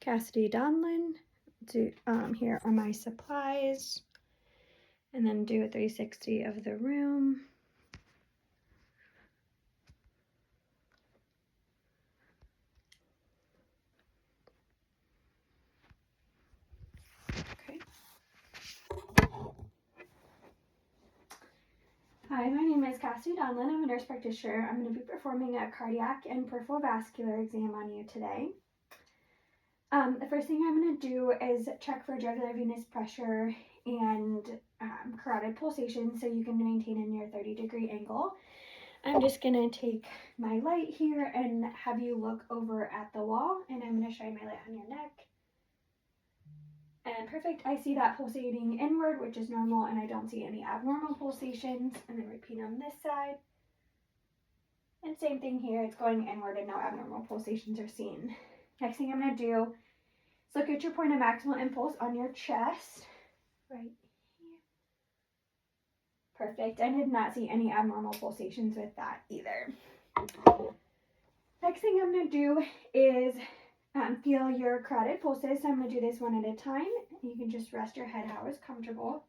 Cassidy Donlin. Here are my supplies. And then do a 360 of the room. Okay. Hi, my name is Cassidy Donlin. I'm a nurse practitioner. I'm going to be performing a cardiac and peripheral vascular exam on you today. The first thing I'm going to do is check for jugular venous pressure and carotid pulsation so you can maintain a near 30-degree angle. I'm just going to take my light here and have you look over at the wall, and I'm going to shine my light on your neck. And perfect, I see that pulsating inward, which is normal, and I don't see any abnormal pulsations. And then repeat on this side. And same thing here, it's going inward and no abnormal pulsations are seen. Next thing I'm going to do is look at your point of maximal impulse on your chest, right here. Perfect, I did not see any abnormal pulsations with that either. Next thing I'm going to do is feel your carotid pulses. So I'm going to do this one at a time. You can just rest your head how is comfortable.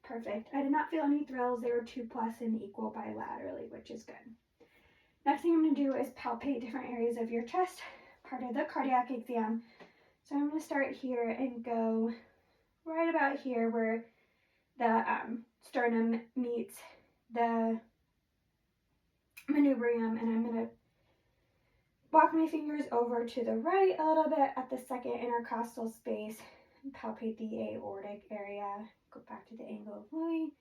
Perfect. I did not feel any thrills. They were 2+ and equal bilaterally, which is good. Next thing I'm going to do is palpate different areas of your chest, part of the cardiac exam. So I'm going to start here and go right about here where the sternum meets the manubrium, and I'm going to walk my fingers over to the right a little bit at the second intercostal space and palpate the aortic area. Go back to the angle of Louis.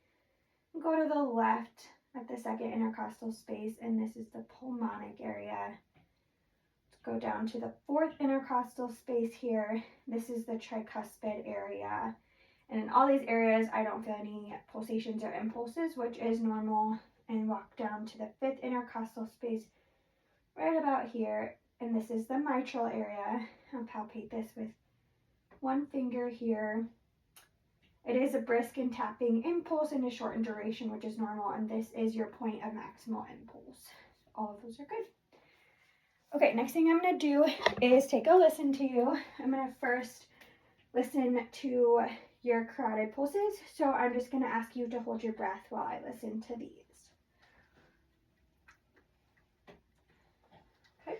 Go to the left at the second intercostal space, and this is the pulmonic area. Let's go down to the fourth intercostal space here. This is the tricuspid area. And in all these areas, I don't feel any pulsations or impulses, which is normal. And walk down to the fifth intercostal space right about here. And this is the mitral area. I'll palpate this with one finger here. It is a brisk and tapping impulse and a shortened duration, which is normal, and this is your point of maximal impulse. All of those are good. Okay, next thing I'm going to do is take a listen to you. I'm going to first listen to your carotid pulses, so I'm just going to ask you to hold your breath while I listen to these. Okay.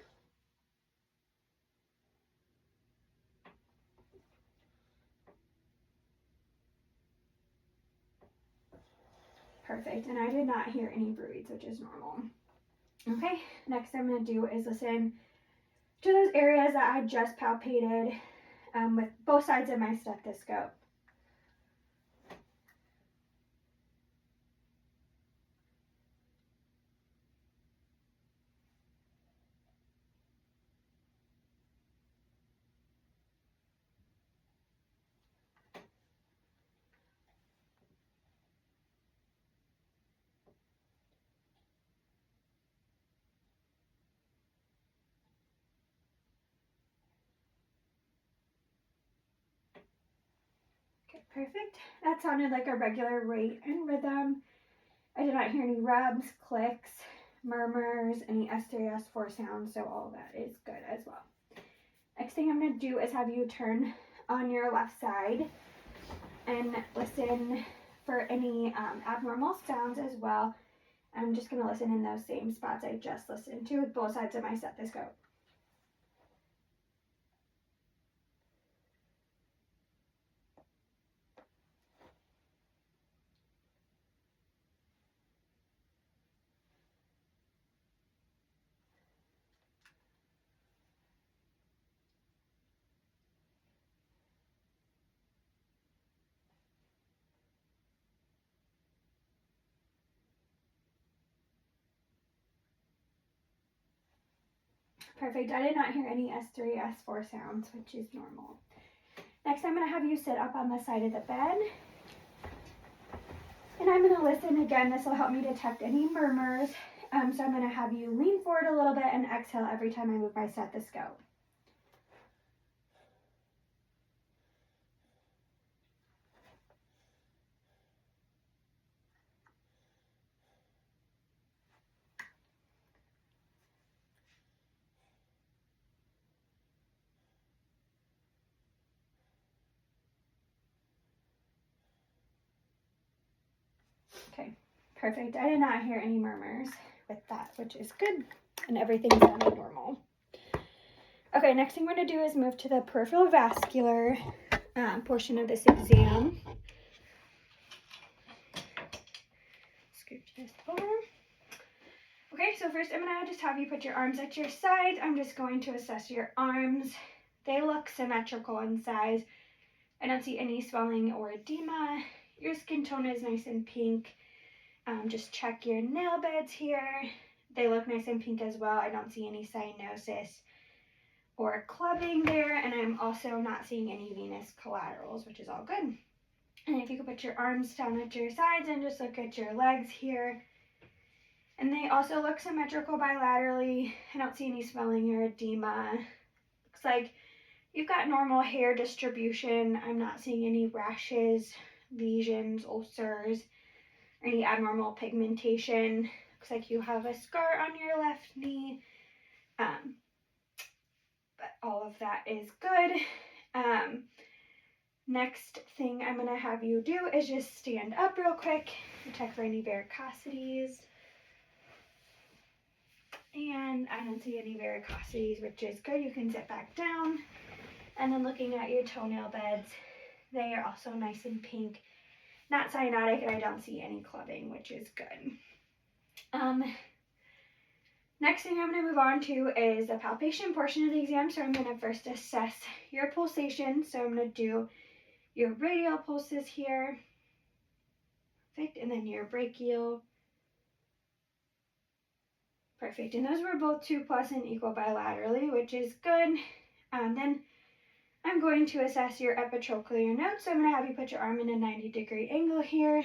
Perfect, and I did not hear any breathes, which is normal. Okay, next I'm going to do is listen to those areas that I just palpated with both sides of my stethoscope. Okay, perfect. That sounded like a regular rate and rhythm. I did not hear any rubs, clicks, murmurs, any S3, S4 sounds, so all that is good as well. Next thing I'm going to do is have you turn on your left side and listen for any abnormal sounds as well. I'm just going to listen in those same spots I just listened to with both sides of my stethoscope. Perfect. I did not hear any S3, S4 sounds, which is normal. Next, I'm going to have you sit up on the side of the bed. And I'm going to listen again. This will help me detect any murmurs. So I'm going to have you lean forward a little bit and exhale every time I move my stethoscope. Okay, perfect. I did not hear any murmurs with that, which is good, and everything sounded normal. Okay, next thing we're going to do is move to the peripheral vascular portion of this exam. Scooch this over. Okay, so first I'm going to just have you put your arms at your sides. I'm just going to assess your arms. They look symmetrical in size. I don't see any swelling or edema. Your skin tone is nice and pink. Just check your nail beds here. They look nice and pink as well. I don't see any cyanosis or clubbing there, and I'm also not seeing any venous collaterals, which is all good. And if you could put your arms down at your sides and just look at your legs here. And they also look symmetrical bilaterally. I don't see any swelling or edema. Looks like you've got normal hair distribution. I'm not seeing any rashes, lesions, ulcers, or any abnormal pigmentation. Looks like you have a scar on your left knee. But all of that is good. Next thing I'm going to have you do is just stand up real quick and check for any varicosities. And I don't see any varicosities, which is good. You can sit back down. And then looking at your toenail beds, they are also nice and pink. Not cyanotic, and I don't see any clubbing, which is good. Next thing I'm going to move on to is the palpation portion of the exam. So I'm going to first assess your pulsation. So I'm going to do your radial pulses here. Perfect. And then your brachial. Perfect. And those were both 2+ and equal bilaterally, which is good. Then I'm going to assess your epitrochlear node. So I'm going to have you put your arm in a 90-degree angle here.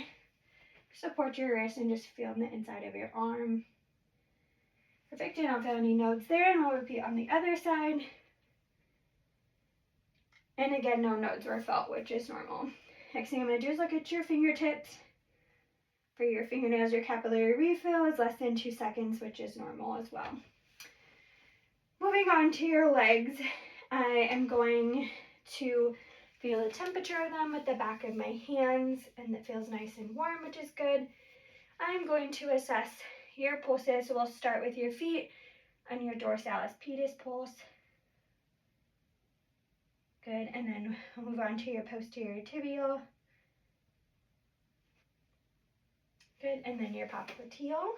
Support your wrist and just feel the inside of your arm. Perfect. I don't feel any nodes there, and I'll repeat on the other side. And again, no nodes were felt, which is normal. Next thing I'm going to do is look at your fingertips. For your fingernails, your capillary refill is less than 2 seconds, which is normal as well. Moving on to your legs, I am going to feel the temperature of them with the back of my hands, and it feels nice and warm, which is good. I'm going to assess your pulses, so we'll start with your feet on your dorsalis pedis pulse. Good, and then we'll move on to your posterior tibial. Good, and then your popliteal.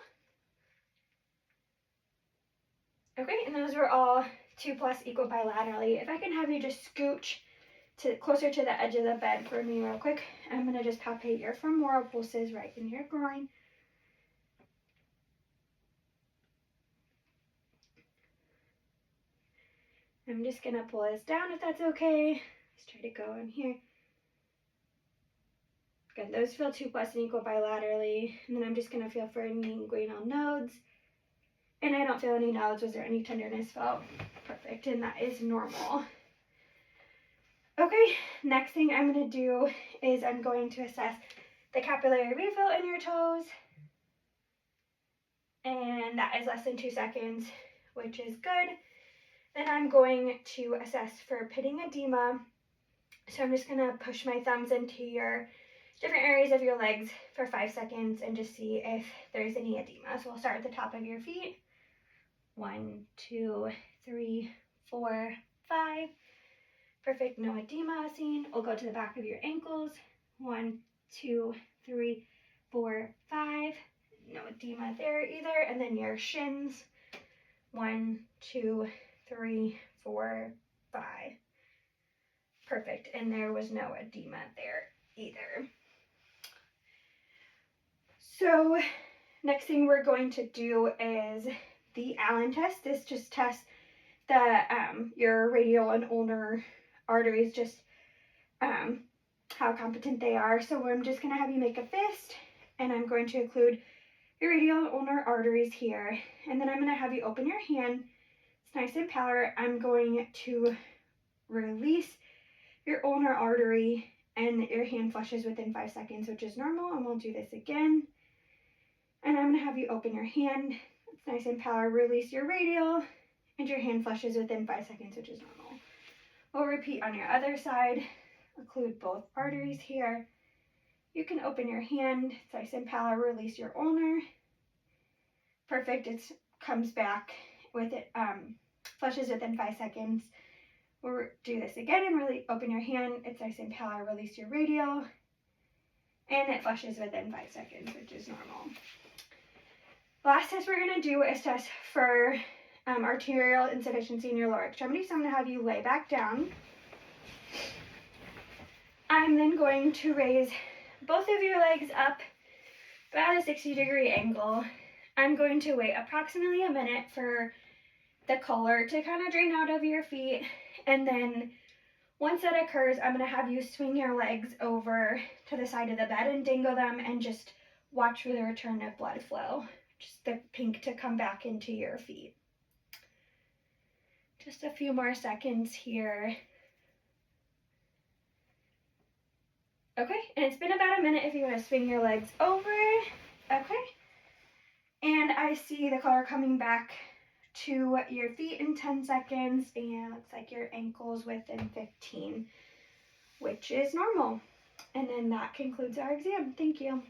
Okay, and those were all 2+ equal bilaterally. If I can have you just scooch closer to the edge of the bed for me real quick, I'm going to just palpate your femoral pulses right in your groin. I'm just going to pull this down if that's okay. Let's try to go in here. Good, those feel 2+ and equal bilaterally. And then I'm just going to feel for any inguinal nodes. And I don't feel any nodes. Was there any tenderness felt? Perfect, and that is normal. Okay, next thing I'm going to do is I'm going to assess the capillary refill in your toes. And that is less than 2 seconds, which is good. Then I'm going to assess for pitting edema. So I'm just going to push my thumbs into your different areas of your legs for 5 seconds and just see if there's any edema. So we'll start at the top of your feet. 1, 2, 3, 4, 5. Perfect, no edema seen. We'll go to the back of your ankles. 1, 2, 3, 4, 5. No edema there either. And then your shins. 1, 2, 3, 4, 5. Perfect, and there was no edema there either. So next thing we're going to do is the Allen test. This just tests the your radial and ulnar arteries, just how competent they are. So I'm just going to have you make a fist, and I'm going to include your radial and ulnar arteries here, and then I'm going to have you open your hand. It's nice and pallor. I'm going to release your ulnar artery, and your hand flushes within 5 seconds, which is normal, and we'll do this again. And I'm going to have you open your hand. It's nice and pallor. Release your radial, and your hand flushes within 5 seconds, which is normal. We'll repeat on your other side. Occlude both arteries here. You can open your hand, it's nice and pale, release your ulnar. Perfect, it comes back with it, flushes within 5 seconds. We'll do this again and really open your hand, it's nice and pale, release your radial. And it flushes within 5 seconds, which is normal. The last test we're going to do is test for arterial insufficiency in your lower extremity. So I'm going to have you lay back down. I'm then going to raise both of your legs up about a 60-degree angle. I'm going to wait approximately a minute for the color to kind of drain out of your feet. And then once that occurs, I'm going to have you swing your legs over to the side of the bed and dangle them and just watch for the return of blood flow. Just the pink to come back into your feet. Just a few more seconds here. Okay, and it's been about a minute if you want to swing your legs over. Okay, and I see the color coming back to your feet in 10 seconds, and looks like your ankles within 15, which is normal. And then that concludes our exam. Thank you.